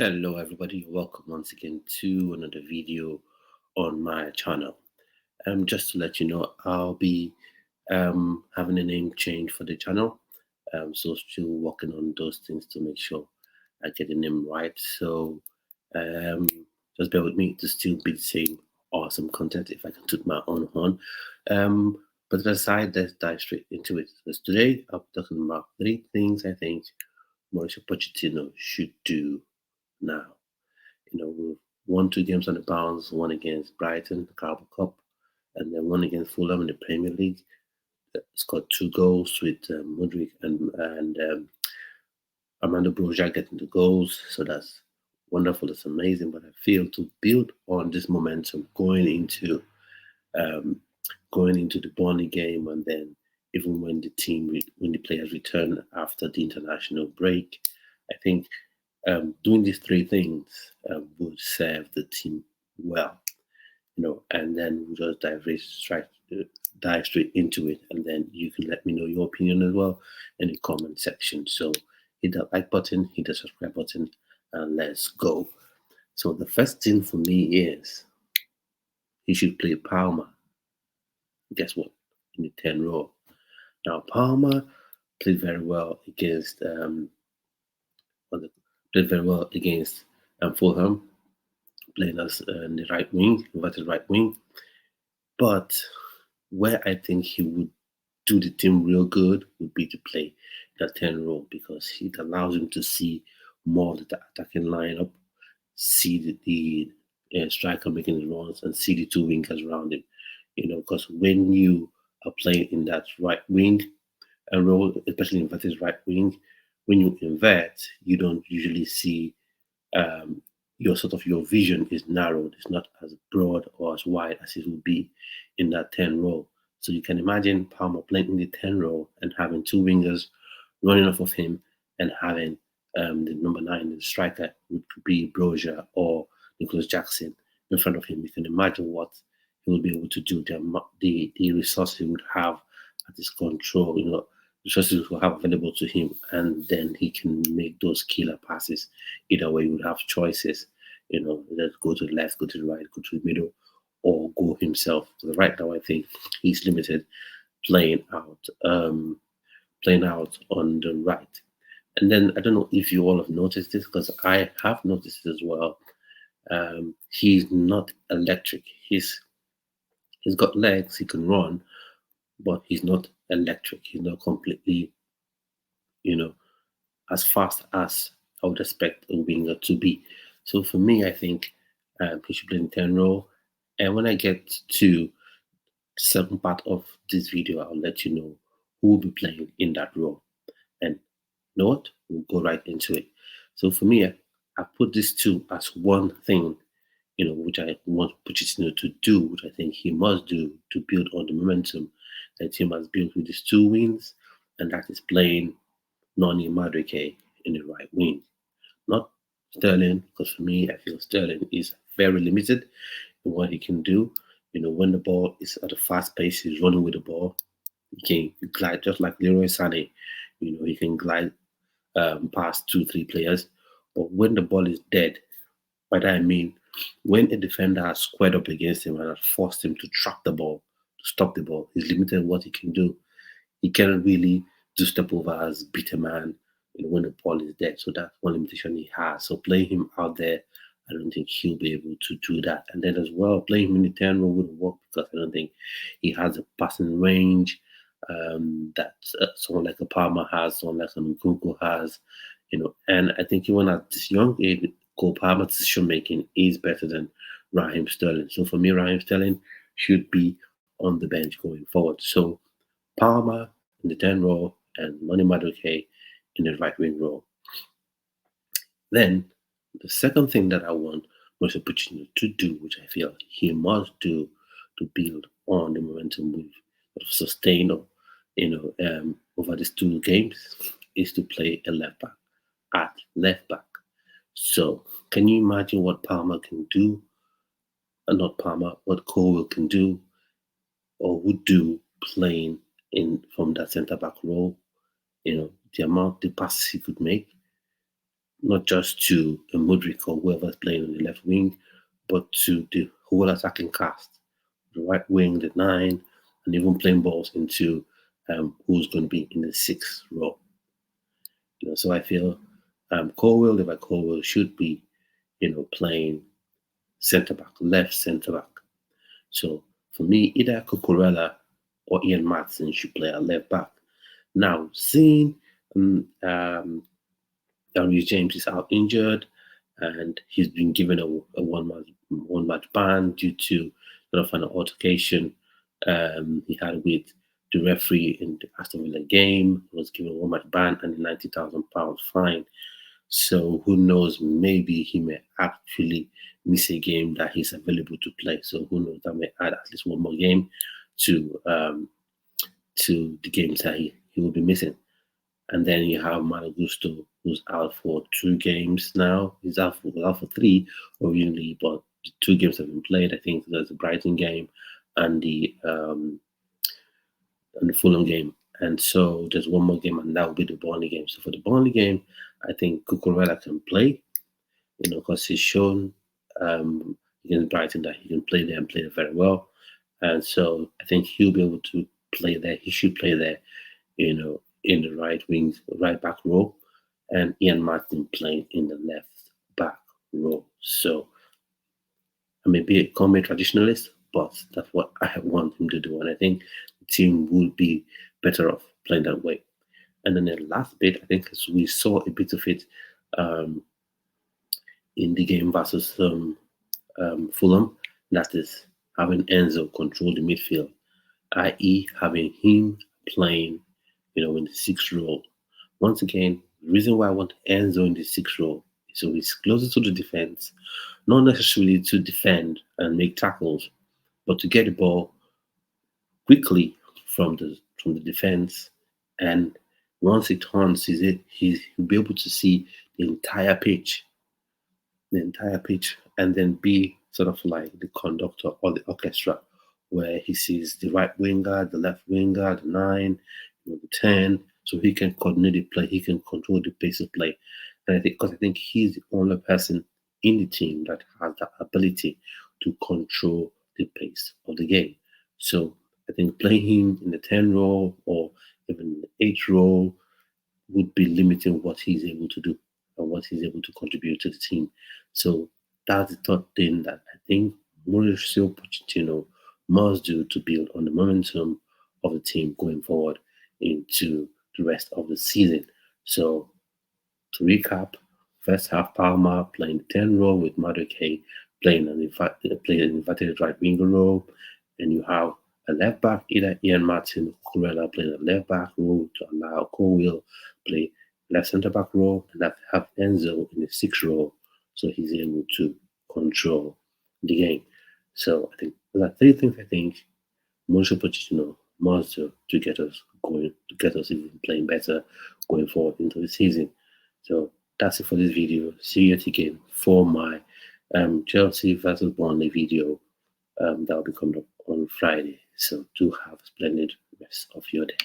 Hello everybody, welcome once again to another video on my channel. Just to let you know, I'll be having a name change for the channel. So still working on those things to make sure I get the name right. So um, just bear with me to still be the same awesome content if I can toot my own horn. But aside, let's dive straight into it. Because today I'm talking about three things I think Mauricio Pochettino should do now. We've won two games on the bounce, one against Brighton, the Carabao Cup, and then one against Fulham in the Premier League. Scored two goals with Mudryk and Armando Broja getting the goals. So that's wonderful. That's amazing. But I feel to build on this momentum um, going into the Burnley game, and then even when when the players return after the international break, I think doing these three things would serve the team well, and then we'll just dive straight into it, and then you can let me know your opinion as well in the comment section. So hit that like button, hit the subscribe button, and let's go. So the first thing for me is he should play Palmer. Guess what? In the 10 role. Now Palmer played very well against on the, played very well against Fulham, playing as in the right wing, inverted right wing. But where I think he would do the team real good would be to play that 10 role because it allows him to see more of the attacking lineup, see the striker making his runs, and see the two wingers around him. Because when you are playing in that right wing and role, especially inverted right wing, when you invert, you don't usually see um, your vision is narrowed. It's not as broad or as wide as it would be in that 10 role. So you can imagine Palmer playing in the 10 role and having two wingers running off of him and having the number 9, the striker, would be Broja or Nicholas Jackson in front of him. You can imagine what he will be able to do, the resources he would have at his control, resources he will have available to him, and then he can make those killer passes. Either way, he would have choices, let's go to the left, go to the right, go to the middle, or go himself. So right now, I think he's limited playing out, playing out on the right. And then I don't know if you all have noticed this because I have noticed it as well. He's not electric. He's got legs, he can run, but he's not electric. He's not completely, you know, as fast as I would expect a winger to be. So for me, I think he should play in 10 role. And when I get to the second part of this video, I'll let you know who will be playing in that role. And you know what? We'll go right into it. So for me, I put these two as one thing, which I want Pochettino to do, which I think he must do to build on the momentum that team has built with these two wins, and that is playing Noni Madueke in the right wing. Not Sterling, because for me, I feel Sterling is very limited in what he can do. When the ball is at a fast pace, he's running with the ball. He can glide just like Leroy Sané. He can glide past two, three players. But when the ball is dead, by that I mean when a defender has squared up against him and has forced him to trap the ball, to stop the ball, he's limited in what he can do. He cannot really do step over as beat a man when the ball is dead. So that's one limitation he has. So playing him out there, I don't think he'll be able to do that. And then as well, playing him in the 10 role wouldn't work because I don't think he has a passing range that someone like a Palmer has, someone like a Nkunku has, And I think even at this young age, Cole Palmer's decision making is better than Raheem Sterling. So for me, Raheem Sterling should be on the bench going forward. So Palmer in the 10 role and Noni Madueke in the right wing role. Then the second thing that I want Mauricio Pochettino to do, which I feel he must do to build on the momentum we've sort of sustained, over these two games, is to play a left back at left back. So can you imagine what Palmer can do, and not Palmer, what Cole can do or would do playing in from that centre back role? The passes he could make. not just to a Mudryk or whoever's playing on the left wing, but to the whole attacking cast, the right wing, the nine, and even playing balls into who's going to be in the sixth row. So I feel Colwell, Levi Colwell, should be, playing centre back, left centre back. So for me, either Cucurella or Ian Matson should play at left back. Now, seeing Daniel James is out injured, and he's been given a one match ban due to sort of an altercation he had with the referee in the Aston Villa game. He was given a one match ban and a £90,000 fine. So who knows? Maybe he may actually miss a game that he's available to play. So who knows? That may add at least one more game to the games that he will be missing. And then you have Malagusto, who's out for 2 games now. He's out for 3 originally, but the 2 games have been played. I think there's the Brighton game and the Fulham game. And so there's one more game, and that will be the Burnley game. So for the Burnley game, I think Cucurella can play, because he's shown against Brighton that he can play there and play there very well. And so I think he'll be able to play there. He should play there, in the right back row, and Ian Martin playing in the left back row. So I may become a traditionalist, but that's what I want him to do. And I think the team would be better off playing that way. And then the last bit, I think, is we saw a bit of it in the game versus Fulham. That is having Enzo control the midfield, i.e., having him playing, in the 6th role. Once again, the reason why I want Enzo in the 6th role is so he's closer to the defense, not necessarily to defend and make tackles, but to get the ball quickly from the defense. And once it turns, he'll be able to see the entire pitch, and then be sort of like the conductor or the orchestra, where he sees the right winger, the left winger, the 9, the 10, so he can coordinate the play, he can control the pace of play. And I think he's the only person in the team that has that ability to control the pace of the game. So I think playing him in the 10 role or even the 8 role would be limiting what he's able to do and what he's able to contribute to the team. So that's the third thing that I think Mauricio Pochettino must do to build on the momentum of the team going forward into the rest of the season. So to recap, first half Palmer playing the 10 role with Madueke playing an inverted right winger role, and you have a left back, either Ian Martin or Cucurella playing a left back role to allow Colwell play left centre back role, and that have Enzo in the 6th role, so he's able to control the game. So I think there are 3 things I think Mauricio Pochettino must do to get us going, to get us even playing better going forward into the season. So that's it for this video. See you yet again for my Chelsea versus Burnley video that will be coming up on Friday. So do have a splendid rest of your day.